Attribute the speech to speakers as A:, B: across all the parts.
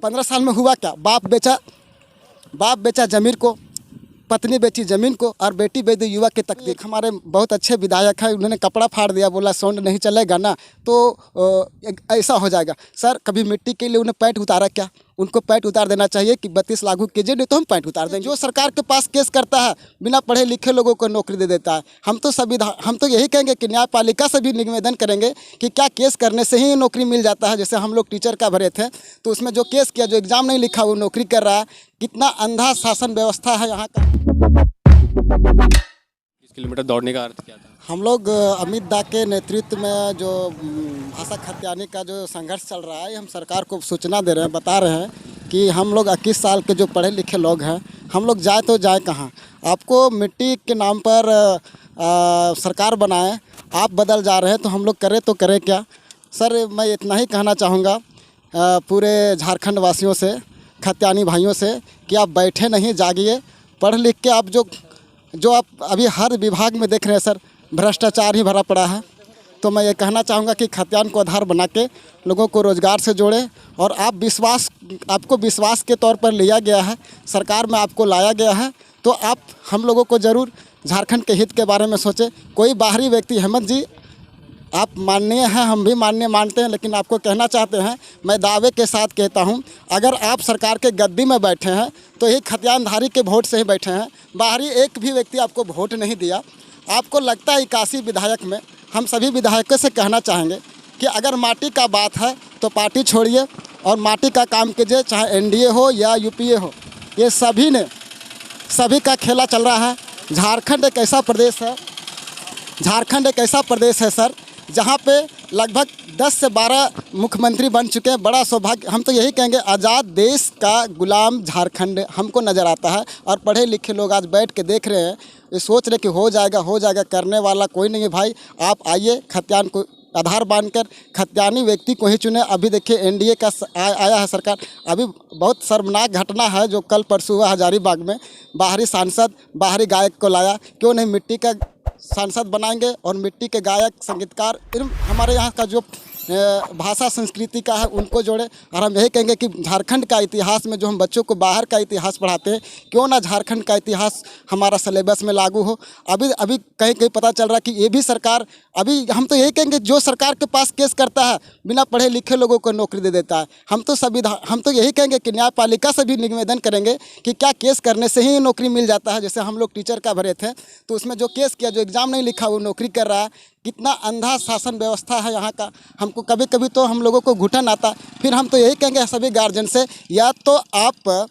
A: 15 साल में हुआ क्या? बाप बेचा ज़मीर को, पत्नी बेची ज़मीन को और बेटी बेच दी युवा की तकदीर। हमारे बहुत अच्छे विधायक हैं, उन्होंने कपड़ा फाड़ दिया, बोला साउंड नहीं चलेगा ना तो ऐसा हो जाएगा। सर कभी मिट्टी के लिए उन्हें पैंट उतारा क्या? उनको पैंट उतार देना चाहिए कि 32 लागू कीजिए, नहीं तो हम पैंट उतार देंगे। जो सरकार के पास केस करता है बिना पढ़े लिखे लोगों को नौकरी दे देता है। हम तो यही कहेंगे कि न्यायपालिका से भी निवेदन करेंगे कि क्या केस करने से ही नौकरी मिल जाता है? जैसे हम लोग टीचर का भरे थे तो उसमें जो केस किया, जो एग्ज़ाम नहीं लिखा वो नौकरी कर रहा है। कितना अंधा शासन व्यवस्था है यहाँ का।
B: 20 किलोमीटर दौड़ने का अर्थ क्या था?
A: हम लोग अमित दा के नेतृत्व में जो भाषा खत्यानी का जो संघर्ष चल रहा है, हम सरकार को सूचना दे रहे हैं, बता रहे हैं कि हम लोग 21 साल के जो पढ़े लिखे लोग हैं, हम लोग जाए तो जाए कहाँ? आपको मिट्टी के नाम पर सरकार बनाए, आप बदल जा रहे हैं तो हम लोग करें तो करें क्या? सर मैं इतना ही कहना चाहूँगा पूरे झारखंड वासियों से, खत्यानी भाइयों से कि आप बैठे नहीं, जागिए। पढ़ लिख के आप जो आप अभी हर विभाग में देख रहे हैं सर, भ्रष्टाचार ही भरा पड़ा है। तो मैं ये कहना चाहूँगा कि खत्यान को आधार बना के लोगों को रोज़गार से जोड़े और आपको विश्वास के तौर पर लिया गया है, सरकार में आपको लाया गया है, तो आप हम लोगों को ज़रूर झारखंड के हित के बारे में सोचें। कोई बाहरी व्यक्ति, हेमंत जी आप माननीय हैं, हम भी माननीय मानते हैं, लेकिन आपको कहना चाहते हैं, मैं दावे के साथ कहता हूं, अगर आप सरकार के गद्दी में बैठे हैं तो ये खतियानधारी के वोट से ही बैठे हैं। बाहरी एक भी व्यक्ति आपको वोट नहीं दिया। आपको लगता है 81 विधायक में, हम सभी विधायकों से कहना चाहेंगे कि अगर माटी का बात है तो पार्टी छोड़िए और माटी का काम कीजिए, चाहे एनडीए हो या यूपीए हो। ये सभी का खेला चल रहा है। झारखंड एक ऐसा प्रदेश है सर, जहाँ पे लगभग 10 से 12 मुख्यमंत्री बन चुके हैं। बड़ा सौभाग्य, हम तो यही कहेंगे, आज़ाद देश का गुलाम झारखंड हमको नज़र आता है। और पढ़े लिखे लोग आज बैठ के देख रहे हैं, ये सोच रहे कि हो जाएगा, करने वाला कोई नहीं है भाई। आप आइए, खत्यान को आधार बांधकर खत्यानी व्यक्ति को ही चुने। अभी देखिए एनडीए का आया है सरकार। अभी बहुत शर्मनाक घटना है जो कल परसों हुआ हजारीबाग में, बाहरी सांसद बाहरी गायक को लाया। क्यों नहीं मिट्टी का सांसद बनाएंगे और मिट्टी के गायक, संगीतकार, हमारे यहाँ का जो भाषा संस्कृति का है उनको जोड़े। और हम यही कहेंगे कि झारखंड का इतिहास में जो हम बच्चों को बाहर का इतिहास पढ़ाते हैं, क्यों ना झारखंड का इतिहास हमारा सिलेबस में लागू हो। अभी कहीं पता चल रहा है कि ये भी सरकार, अभी हम तो यही कहेंगे, जो सरकार के पास केस करता है बिना पढ़े लिखे लोगों को नौकरी दे देता है। हम तो यही कहेंगे कि न्यायपालिका से भी निवेदन करेंगे कि क्या केस करने से ही नौकरी मिल जाता है? जैसे हम लोग टीचर का भरे थे तो उसमें जो केस किया, जो एग्ज़ाम नहीं लिखा वो नौकरी कर रहा है। कितना अंधा शासन व्यवस्था है यहाँ का। हमको कभी तो हम लोगों को घुटन आता। फिर हम तो यही कहेंगे सभी गार्जियन से, या तो आप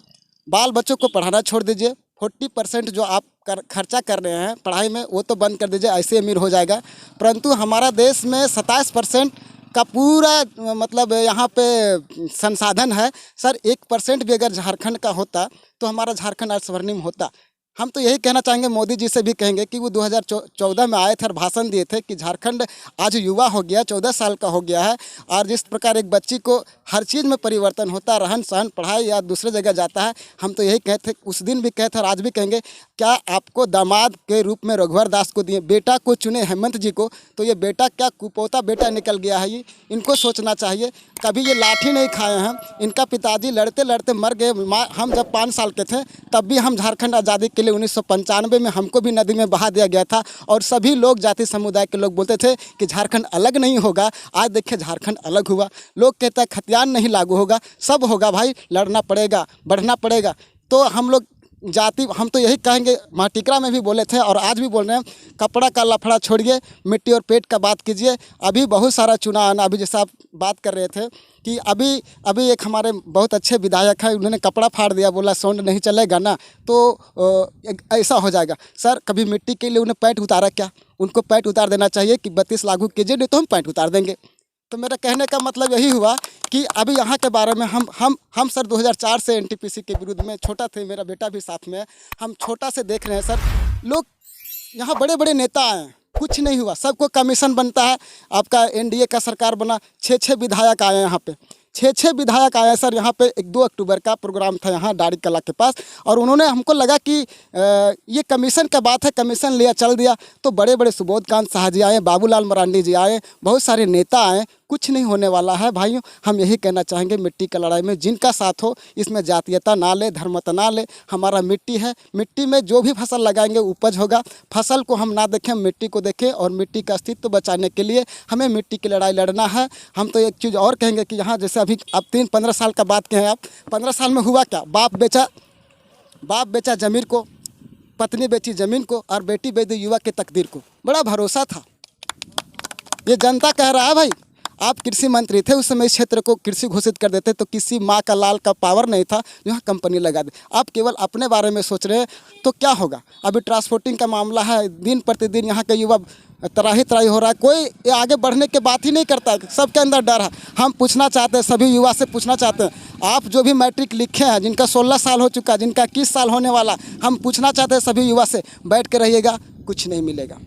A: बाल बच्चों को पढ़ाना छोड़ दीजिए, 40% जो आप खर्चा कर रहे हैं पढ़ाई में वो तो बंद कर दीजिए, ऐसे अमीर हो जाएगा। परंतु हमारा देश में 27% का पूरा मतलब यहाँ पे संसाधन है सर। 1% भी अगर झारखंड का होता तो हमारा झारखंड आज स्वर्णिम होता। हम तो यही कहना चाहेंगे, मोदी जी से भी कहेंगे कि वो 2014 में आए थे और भाषण दिए थे कि झारखंड आज युवा हो गया, 14 साल का हो गया है। और जिस प्रकार एक बच्ची को हर चीज़ में परिवर्तन होता है, रहन सहन, पढ़ाई या दूसरे जगह जाता है, हम तो यही कहते, उस दिन भी कहते और आज भी कहेंगे, क्या आपको दामाद के रूप में रघुवर दास को दिए, बेटा को चुने हेमंत जी को, तो ये बेटा क्या कुपोता बेटा निकल गया है? ये इनको सोचना चाहिए। कभी ये लाठी नहीं खाए हैं, इनका पिताजी लड़ते लड़ते मर गए। हम जब 5 साल के थे तब भी हम झारखंड आज़ादी के लिए 1995 में हमको भी नदी में बहा दिया गया था। और सभी लोग, जाति समुदाय के लोग बोलते थे कि झारखंड अलग नहीं होगा। आज देखिए झारखंड अलग हुआ। लोग कहते हैं खतियान नहीं लागू होगा, सब होगा भाई, लड़ना पड़ेगा, बढ़ना पड़ेगा। तो हम लोग हम तो यही कहेंगे, माटिकरा में भी बोले थे और आज भी बोल रहे हैं, कपड़ा का लफड़ा छोड़िए, मिट्टी और पेट का बात कीजिए। अभी बहुत सारा चुनाव आना, अभी जैसा आप बात कर रहे थे कि अभी एक हमारे बहुत अच्छे विधायक हैं, उन्होंने कपड़ा फाड़ दिया, बोला साउंड नहीं चलेगा ना तो ऐसा हो जाएगा। सर कभी मिट्टी के लिए उन्हें पैंट उतारा क्या? उनको पैंट उतार देना चाहिए कि 32 लागू कीजिए, नहीं तो हम पैंट उतार देंगे। तो मेरा कहने का मतलब यही हुआ कि अभी यहाँ के बारे में हम सर 2004 से एनटीपीसी के विरुद्ध में, छोटा थे, मेरा बेटा भी साथ में है, हम छोटा से देख रहे हैं सर। लोग यहाँ बड़े बड़े नेता आए हैं, कुछ नहीं हुआ, सबको कमीशन बनता है। आपका एनडीए का सरकार बना, 6 विधायक आए यहाँ पे, छः विधायक आए सर यहाँ पे। 2 अक्टूबर का प्रोग्राम था यहाँ डाड़ी कला के पास, और उन्होंने हमको लगा कि ये कमीशन का बात है, कमीशन लिया चल दिया। तो बड़े बड़े सुबोध कांत शाह जी आए, बाबूलाल मरांडी जी आए, बहुत सारे नेता आए। कुछ नहीं होने वाला है भाइयों। हम यही कहना चाहेंगे, मिट्टी का लड़ाई में जिनका साथ हो, इसमें जातीयता ना ले, धर्मता ना ले। हमारा मिट्टी है, मिट्टी में जो भी फसल लगाएंगे उपज होगा। फसल को हम ना देखें, मिट्टी को देखें, और मिट्टी का अस्तित्व बचाने के लिए हमें मिट्टी की लड़ाई लड़ना है। हम तो एक चीज़ और कहेंगे कि यहाँ जैसे अभी आप 3-15 साल का बात कहें, आप 15 साल में हुआ क्या? बाप बेचा ज़मीन को, पत्नी बेची ज़मीन को, और बेटी बेच दी युवा के तकदीर को। बड़ा भरोसा था, ये जनता कह रहा है भाई। आप कृषि मंत्री थे उस समय, इस क्षेत्र को कृषि घोषित कर देते तो किसी माँ का लाल का पावर नहीं था जो यहाँ कंपनी लगा दे। आप केवल अपने बारे में सोच रहे हैं तो क्या होगा? अभी ट्रांसपोर्टिंग का मामला है, दिन प्रतिदिन यहाँ के युवा तराही हो रहा है। कोई आगे बढ़ने की बात ही नहीं करता है, सबके अंदर डर है। हम पूछना चाहते हैं, सभी युवा से पूछना चाहते हैं, आप जो भी मैट्रिक लिखे हैं, जिनका 16 साल हो चुका, जिनका 21 साल होने वाला, हम पूछना चाहते हैं सभी युवा से, बैठ के रहिएगा, कुछ नहीं मिलेगा।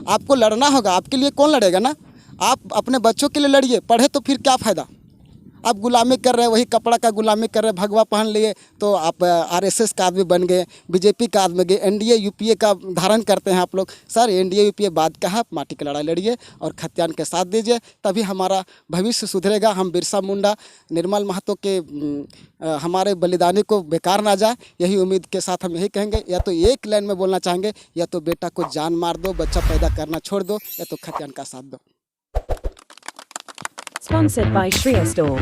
A: आपको लड़ना होगा। आपके लिए कौन लड़ेगा ना? आप अपने बच्चों के लिए लड़िए। पढ़े तो फिर क्या फ़ायदा? आप गुलामी कर रहे हैं, वही कपड़ा का गुलामी कर रहे हैं। भगवा पहन लिए तो आप आरएसएस का आदमी बन गए, बीजेपी का आदमी गए, एनडीए यूपीए का धारण करते हैं आप लोग। सर एनडीए यूपीए बाद का है, आप माटी की लड़ाई लड़िए और खतियान के साथ दीजिए, तभी हमारा भविष्य सुधरेगा। हम बिरसा मुंडा, निर्मल महतो के हमारे बलिदानी को बेकार ना जाए, यही उम्मीद के साथ हम यही कहेंगे। या तो एक लाइन में बोलना चाहेंगे, या तो बेटा को जान मार दो, बच्चा पैदा करना छोड़ दो, या तो खतियान का साथ दो।
C: Sponsored by Shriya Store.